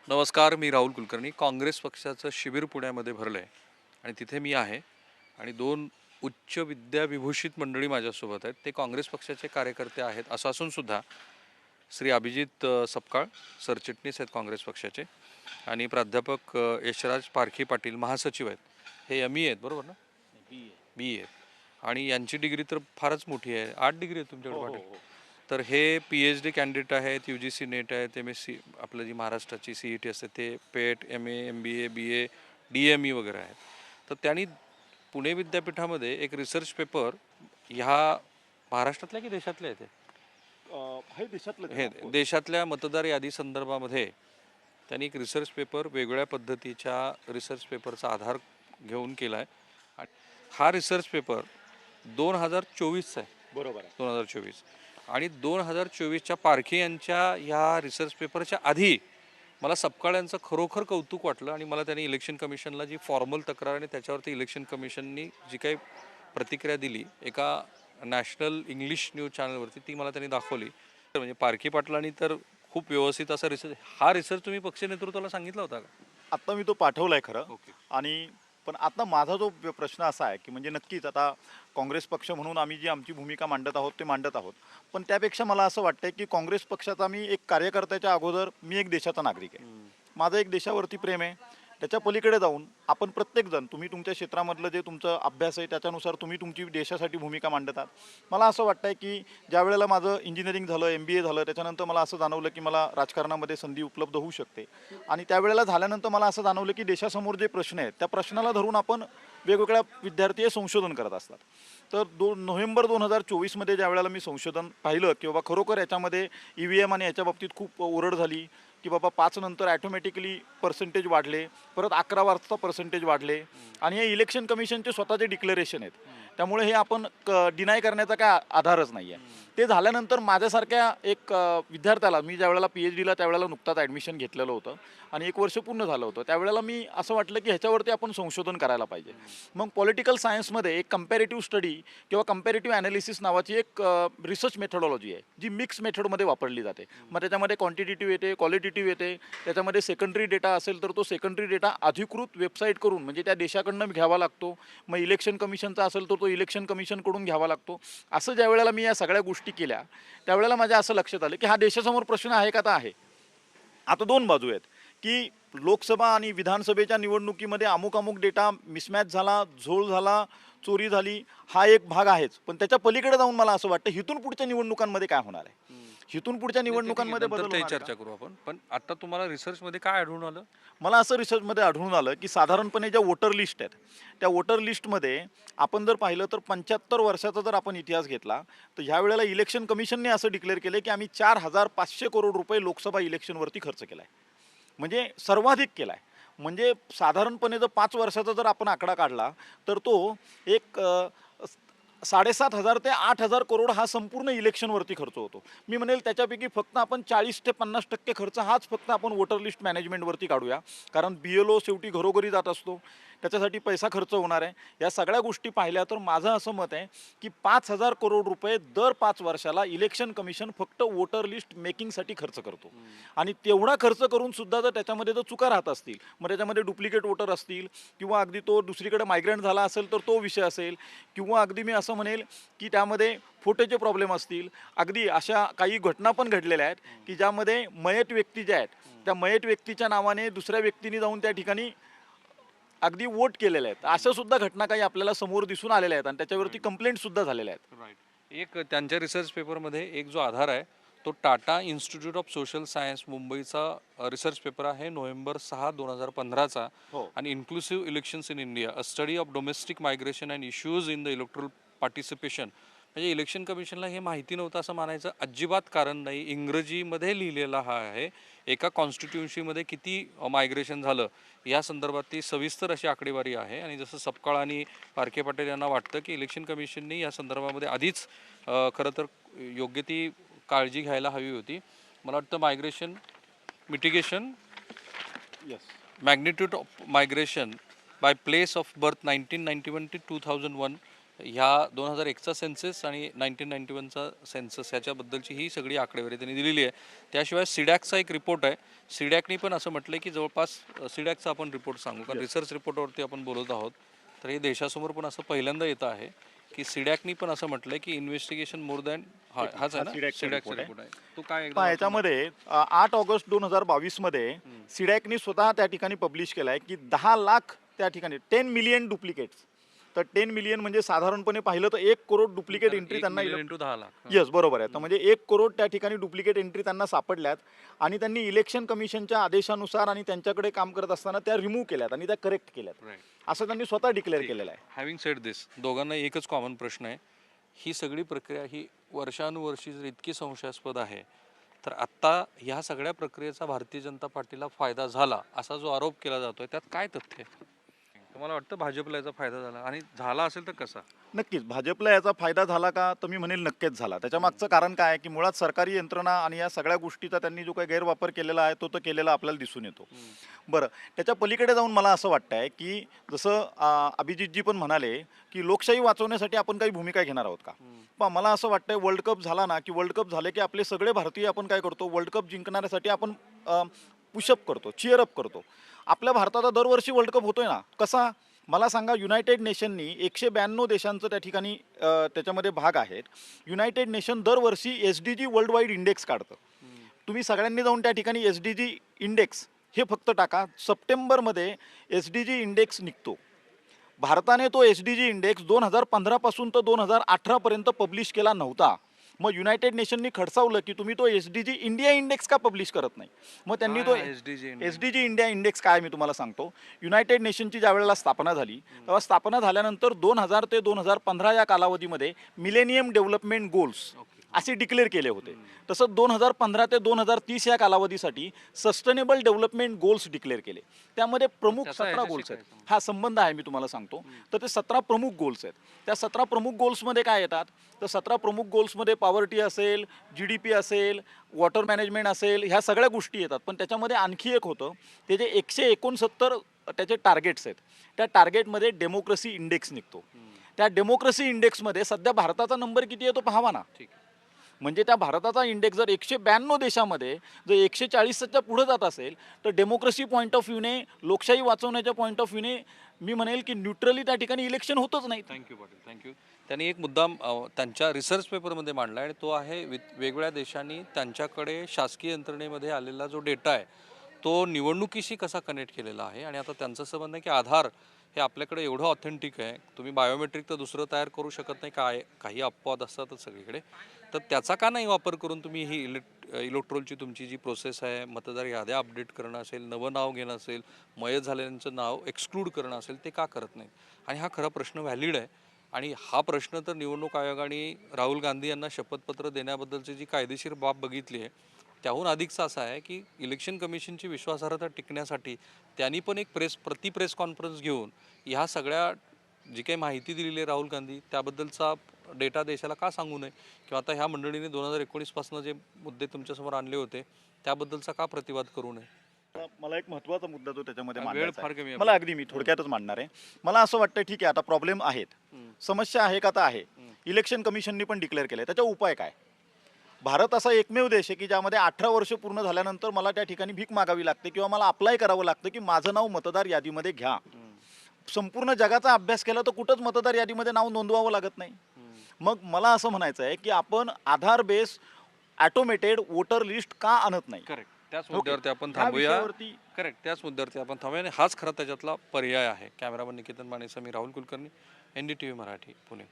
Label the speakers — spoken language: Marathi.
Speaker 1: नमस्कार, मी राहुल कुलकर्णी. काँग्रेस पक्षाचं शिबिर पुण्यामध्ये भरलं आहे आणि तिथे मी आहे आणि दोन उच्च विद्याविभूषित मंडळी माझ्यासोबत आहेत. ते काँग्रेस पक्षाचे कार्यकर्ते आहेत. असं असूनसुद्धा श्री अभिजित सपकाळ सरचिटणीस आहेत काँग्रेस पक्षाचे आणि प्राध्यापक यशराज पारखी पाटील महासचिव आहेत. हे एम.ई. आहेत, बरोबर ना? बी आहेत आणि यांची डिग्री तर फारच मोठी आहे. 8 डिग्री आहे तुमच्याकडे पाटील. तर हे पी-एच-डी कॅन्डिडेट आहेत, यू-जी-सी नेट आहेत, एम-एस-सी आपलं जी महाराष्ट्राची सी-ई-टी असते ते पेट, एम-ए, एम-बी-ए, बी-ए, डी-एम-ई वगैरे आहेत. तर त्यांनी पुणे विद्यापीठामध्ये एक रिसर्च पेपर ह्या महाराष्ट्रातल्या की देशातल्या आहे ते?
Speaker 2: हे देशातलं
Speaker 1: हे देशातल्या मतदार यादी संदर्भामध्ये त्यांनी एक रिसर्च पेपर वेगळ्या पद्धतीच्या रिसर्च पेपरचा आधार घेऊन केला आहे. हा रिसर्च पेपर 2024चा आहे.
Speaker 2: बरोबर आहे.
Speaker 1: 2024 आणि 2024च्या पारखे यांच्या ह्या रिसर्च पेपरच्या आधी मला सपकाळ यांचं खरोखर कौतुक वाटलं आणि मला त्यांनी इलेक्शन कमिशनला जी फॉर्मल तक्रार आणि त्याच्यावरती इलेक्शन कमिशननी जी काही प्रतिक्रिया दिली एका नॅशनल इंग्लिश न्यूज चॅनलवरती ती मला त्यांनी दाखवली. तर म्हणजे पारखी पाटलांनी तर खूप व्यवस्थित असा रिसर्च तुम्ही पक्ष नेतृत्वाला सांगितला होता का?
Speaker 2: आता मी तो पाठवलाय खरं.
Speaker 1: ओके.
Speaker 2: आणि पण आता माझा जो प्रश्न असा आहे की म्हणजे नक्कीच आता काँग्रेस पक्ष म्हणून आम्ही जी आमची भूमिका मांडत आहोत ते मांडत आहोत. पण त्यापेक्षा मला असं वाटतंय की काँग्रेस पक्षाचा मी एक कार्यकर्त्याच्या अगोदर मी एक देशाचा नागरिक आहे. माझं एक देशावरती प्रेम आहे. त्याच्या पलीकडे जाऊन आपण प्रत्येकजण तुम्ही तुमच्या क्षेत्रामधलं जे तुमचं अभ्यास आहे त्याच्यानुसार तुम्ही तुमची देशासाठी भूमिका मांडतात. मला असं वाटतंय की ज्या वेळेला माझं इंजिनिअरिंग झालं, MBA झालं, त्याच्यानंतर मला असं जाणवलं की मला राजकारणामध्ये संधी उपलब्ध होऊ शकते. आणि त्यावेळेला झाल्यानंतर मला असं जाणवलं की देशासमोर जे प्रश्न आहेत त्या प्रश्नाला धरून आपण वेगवेगळ्या विद्यार्थी हे संशोधन करत असतात. तर नोव्हेंबर 2024मध्ये ज्या वेळेला मी संशोधन पाहिलं की बाबा खरोखर याच्यामध्ये EVM आणि याच्या बाबतीत खूप ओरड झाली की बाबा 5 नंतर ॲटोमॅटिकली पर्सेंटेज वाढले, परत 11 वाजता पर्सेंटेज वाढले आणि हे इलेक्शन कमिशनचे स्वतःचे डिक्लेरेशन आहेत. त्यामुळे हे आपण डिनाय करण्याचा काय आधारच नाही आहे. ते झाल्यानंतर माझ्यासारख्या एक विद्यार्थ्याला मी ज्यावेळेला PhDला त्यावेळेला नुकताच ॲडमिशन घेतलेलं होतं आणि 1 वर्ष पूर्ण झालं होतं. त्यावेळेला मी असं वाटलं की ह्याच्यावरती आपण संशोधन करायला पाहिजे. मग पॉलिटिकल सायन्समध्ये एक कंपॅरेटिव्ह स्टडी किंवा कंपॅरेटिव्ह ॲनालिसिस नावाची एक रिसर्च मेथडॉलॉजी आहे जी मिक्स मेथडमध्ये वापरली जाते. मग त्याच्यामध्ये क्वांटिटेटिव्ह येते, क्वालिटेटिव्ह येते. त्याच्यामध्ये सेकंडरी डेटा असेल तर तो सेकंडरी डेटा अधिकृत वेबसाईट करून म्हणजे त्या देशाकडनं घ्यावा लागतो. मग इलेक्शन कमिशनचा असेल तर तो इलेक्शन कमिशनकडून घ्यावा लागतो. असं ज्या वेळेला मी या सगळ्या गोष्टी केल्या त्यावेळेला माझ्या असं लक्षात आलं की हा देशासमोर प्रश्न आहे का? तर आहे. आता 2 बाजू आहेत की लोकसभा आणि विधानसभेच्या निवडणुकीमध्ये अमुक डेटा मिसमॅच झाला, झोल झाला, चोरी झाली, हा एक भाग आहेच. पण त्याच्या पलीकडे जाऊन मला असं वाटतं हिथून पुढच्या निवडणुकांमध्ये काय होणार आहे? हिथून पुढच्या निवडणुकांमध्ये बदल
Speaker 1: नंतर ते
Speaker 2: होणार आहे का?
Speaker 1: चर्चा करू आपण. पण आता तुम्हाला रिसर्चमध्ये काय आढळून आलं?
Speaker 2: मला असं रिसर्चमध्ये आढळून आलं की साधारणपणे ज्या वोटर लिस्ट आहेत त्या वोटर लिस्टमध्ये आपण जर पाहिलं तर 75 वर्षाचा जर आपण इतिहास घेतला तर ह्या वेळेला इलेक्शन कमिशनने असं डिक्लेअर केलं की आम्ही 4,500 करोड रुपये लोकसभा इलेक्शनवरती खर्च केला आहे. म्हणजे सर्वाधिक केला आहे. म्हणजे साधारणपणे जर 5 वर्षाचा जर आपण आकडा काढला तर तो एक 7,500 ते 8,000 करोड हा संपूर्ण इलेक्शनवरती खर्च होतो. मी म्हणेल त्याच्यापैकी फक्त आपण 40 ते 50% खर्च हाच फक्त आपण वोटर लिस्ट मॅनेजमेंटवरती काढूया. कारण BLO शेवटी घरोघरी जात असतो. त्याच्यासाठी पैसा खर्च होणार आहे. या सगळ्या गोष्टी पाहिल्या तर माझं असं मत आहे की 5,000 करोड रुपये दर 5 वर्षाला इलेक्शन कमिशन फक्त वोटर लिस्ट मेकिंगसाठी खर्च करतो. आणि तेवढा खर्च करून सुद्धा जर त्याच्यामध्ये जर चुका राहत असतील, मग त्याच्यामध्ये डुप्लिकेट वोटर असतील किंवा अगदी तो दुसरीकडे मायग्रेंट झाला असेल तर तो विषय असेल किंवा अगदी मी असं म्हणेल की त्यामध्ये फोटोचे प्रॉब्लेम असतील. अगदी अशा काही घटना पण घडलेल्या आहेत की ज्यामध्ये मयत व्यक्ती ज्या आहेत त्या मयत व्यक्तीच्या नावाने दुसऱ्या व्यक्तीने जाऊन त्या ठिकाणी अगदी वोट केलेले आहेत. अशा सुद्धा घटना काही आपल्याला समोर दिसून आलेल्या आहेत आणि त्याच्यावरती कंप्लेंट सुद्धा झालेल्या आहेत.
Speaker 1: राईट. एक त्यांच्या रिसर्च पेपरमध्ये एक जो आधार आहे तो Tata institute of social science मुंबईचा रिसर्च पेपर आहे नोव्हेंबर 6, 2015चा.
Speaker 2: हो.
Speaker 1: आणि inclusive elections in India a study of domestic migration and issues in the erectile participation. म्हणजे इलेक्शन कमिशनला हे माहिती नव्हतं असं म्हणायचं अजिबात कारण नाही. इंग्रजीमध्ये लिहिलेला हा आहे. एका कॉन्स्टिट्युन्सीमध्ये किती मायग्रेशन झालं या संदर्भात ती सविस्तर अशी आकडेवारी आहे. आणि जसं सपकाळ आणि पारखे पाटील यांना वाटतं की इलेक्शन कमिशनने या संदर्भामध्ये आधीच खरं तर योग्य ती काळजी घ्यायला हवी होती. मला वाटतं migration mitigation
Speaker 2: yes.
Speaker 1: Magnitude of migration by place of birth 1991 ते 2001 ह्या 2001चा सेन्सस आणि 1991चा सेन्सस ह्याच्याबद्दलची ही सगळी आकडेवारी त्यांनी दिलेली आहे. त्याशिवाय सिडॅकचा एक रिपोर्ट आहे. सिडॅकनी पण असं म्हटलं की जवळपास सिडॅकचा आपण रिपोर्ट सांगू कारण रिसर्च रिपोर्टवरती आपण बोलत आहोत. तर हे देशासमोर पण असं पहिल्यांदा येतं आहे की सिडॅकनी पण असं म्हटलंय की इन्व्हेस्टिगेशन मोर दॅन हाच आहे ना
Speaker 2: सिडॅकचा
Speaker 1: सिडॅकचा
Speaker 2: report आहे.
Speaker 1: रिपोर्ट आहे. तो काय
Speaker 2: पहा याच्यामध्ये 8 ऑगस्ट 2022 मध्ये सिडॅकनी स्वतः त्या ठिकाणी पब्लिश केलाय की 10 लाख त्या ठिकाणी 10 मिलियन डुप्लिकेट्स. तर 10 मिलियन म्हणजे साधारणपणे पाहिलं तर 1 करोड डुप्लिकेट एंट्री त्यांना
Speaker 1: इंटू 10 लाख
Speaker 2: येस बरोबर आहे. तर म्हणजे 1 करोड त्या ठिकाणी डुप्लिकेट एंट्री त्यांना सापडल्यात आणि त्यांनी इलेक्शन कमिशनच्या आदेशानुसार आणि त्यांच्याकडे काम करत असताना त्या रिमूव्ह केल्यात आणि त्या करेक्ट केल्यात
Speaker 1: राईट.
Speaker 2: असं त्यांनी स्वतः डिक्लेअर केलेलं आहे.
Speaker 1: हॅव्हिंग सेड दिस दोघांना एकच कॉमन प्रश्न आहे. ही सगळी प्रक्रिया ही वर्षानुवर्षी जर इतकी संशयास्पद आहे तर आत्ता ह्या सगळ्या प्रक्रियेचा भारतीय जनता पार्टीला फायदा झाला असा जो आरोप केला जातोय त्यात काय तथ्य आहे? तुम्हाला वाटतं भाजपला याचा फायदा झाला आणि झाला असेल तर कसा?
Speaker 2: नक्कीच भाजपला याचा फायदा झाला का तर मी म्हणेल नक्कीच झाला. त्याच्या मागचं कारण काय आहे की मुळात सरकारी यंत्रणा आणि या सगळ्या गोष्टीचा त्यांनी जो काही गैरवापर केलेला आहे तो तर केलेला आपल्याला दिसून येतो. बरं त्याच्या पलीकडे जाऊन मला असं वाटतं आहे की जसं अभिजितजी पण म्हणाले की लोकशाही वाचवण्यासाठी आपण काही भूमिका घेणार आहोत का. पण मला असं वाटतंय वर्ल्ड कप झाला ना की वर्ल्ड कप झाले की आपले सगळे भारतीय आपण काय करतो वर्ल्ड कप जिंकण्यासाठी आपण पुशअप करतो चिअरअप करतो. आपल्या भारताचा दरवर्षी वर्ल्ड कप होतोय ना कसा मला सांगा. युनायटेड नेशननी 192 देशांचं त्या ठिकाणी त्याच्यामध्ये भाग आहेत. युनायटेड नेशन दरवर्षी SDG वर्ल्ड वाईड इंडेक्स काढतं. तुम्ही सगळ्यांनी जाऊन त्या ठिकाणी SDG इंडेक्स हे फक्त टाका. सप्टेंबरमध्ये SDG इंडेक्स निघतो. भारताने तो SDG इंडेक्स 2015 पासून तर 2018 पर्यंत पब्लिश केला नव्हता. मग युनायटेड नेशननी खडसावलं की तुम्ही तो SDG इंडिया इंडेक्स का पब्लिश करत नाही. मग त्यांनी तो SDG इंडिया इंडेक्स काय मी तुम्हाला सांगतो. युनायटेड नेशनची ज्या वेळेला स्थापना झाली तेव्हा स्थापना झाल्यानंतर 2000 ते 2015 या कालावधीमध्ये मिलेनियम डेव्हलपमेंट गोल्स असे डिक्लेअर केले होते. तसं 2015 ते 2030 या कालावधीसाठी सस्टेनेबल डेव्हलपमेंट गोल्स डिक्लेअर केले. त्यामध्ये प्रमुख 17 गोल्स आहेत. हा संबंध आहे मी तुम्हाला सांगतो. तर ते 17 प्रमुख गोल्स आहेत. त्या 17 प्रमुख गोल्समध्ये काय येतात तर 17 प्रमुख गोल्समध्ये पॉवर्टी असेल GDP असेल वॉटर मॅनेजमेंट असेल ह्या सगळ्या गोष्टी येतात. पण त्याच्यामध्ये आणखी एक होतं ते जे 169 त्याचे टार्गेट्स आहेत. त्या टार्गेटमध्ये डेमोक्रेसी इंडेक्स निघतो. त्या डेमोक्रेसी इंडेक्समध्ये सध्या भारताचा नंबर किती आहे तो पाहावा ना. म्हणजे त्या भारताचा इंडेक्स जर 192 देशामध्ये जर 140च्या पुढे जात असेल तर डेमोक्रेसी पॉईंट ऑफ व्ह्यूने लोकशाही वाचवण्याच्या पॉईंट ऑफ व्ह्यूने मी म्हणेल की न्यूट्रली त्या ठिकाणी इलेक्शन होतच नाही.
Speaker 1: Thank you Patil thank you. त्यांनी एक मुद्दा त्यांच्या रिसर्च पेपरमध्ये मांडला आणि तो आहे वेगवेगळ्या देशांनी त्यांच्याकडे शासकीय यंत्रणेमध्ये आलेला जो डेटा आहे तो निवडणुकीशी कसा कनेक्ट केलेला आहे. आणि आता त्यांचं असं म्हणणं आहे की आधार हे आपल्याकडे एवढं ऑथेंटिक आहे तुम्ही बायोमेट्रिक तर दुसरं तयार करू शकत नाही. काय काही अपवाद असतातच सगळीकडे. तर त्याचा का नाही वापर करून तुम्ही ही इलेक्ट्रोलची तुमची जी प्रोसेस आहे मतदार याद्या अपडेट करणं असेल नवं नाव घेणं असेल मयत झालेल्यांचं नाव एक्सक्लूड करणं असेल ते का करत नाही. आणि हा खरा प्रश्न व्हॅलिड आहे. आणि हा प्रश्न तर निवडणूक आयोगाने राहुल गांधी यांना शपथपत्र देण्याबद्दलची जी कायदेशीर बाब बघितली आहे त्याहून अधिकचा असा आहे की इलेक्शन कमिशनची विश्वासार्हता टिकण्यासाठी त्यांनी पण एक प्रेस कॉन्फरन्स घेऊन ह्या सगळ्या जी काही माहिती दिलेली आहे राहुल गांधी त्याबद्दलचा डेटा देशाला का सांगू नये. किंवा आता ह्या मंडळीने 2019 पासून जे मुद्दे तुमच्यासमोर आणले होते त्याबद्दलचा का प्रतिवाद करू नये.
Speaker 2: मला एक महत्त्वाचा मुद्दा जो त्याच्यामध्ये
Speaker 1: वेळ
Speaker 2: मांडायचा
Speaker 1: फार
Speaker 2: आहे.
Speaker 1: कमी आहे
Speaker 2: मला अगदी मी थोडक्यातच मांडणार आहे. मला असं वाटतं ठीक आहे आता प्रॉब्लेम आहेत समस्या आहे का तर आहे. इलेक्शन कमिशननी पण डिक्लेअर केलं त्याचा उपाय काय. भारत असा एकमेव देश आहे की ज्यामध्ये 18 वर्ष पूर्ण झाल्यानंतर मला त्या ठिकाणी भीक मागावी लागते किंवा मला अप्लाय करावं लागतं की माझं नाव मतदार यादीमध्ये घ्या. संपूर्ण जगाचा अभ्यास केला तर कुठंच मतदार यादीमध्ये नाव नोंदवावं लागत नाही. मग मला असं म्हणायचं आहे की आपण आधार बेस ऑटोमेटेड वोटर लिस्ट का आणत नाही.
Speaker 1: करेक्ट त्याच मुद्द्यावरती आपण
Speaker 2: त्या
Speaker 1: थांबूया.
Speaker 2: विषयावरती
Speaker 1: करेक्ट त्याच मुद्द्यावरती आपण थांबूया आणि हाच खरा त्याच्यातला पर्याय आहे. कॅमेरामन निकेतन मानेसह मी राहुल कुलकर्णी NDTV मराठी पुणे.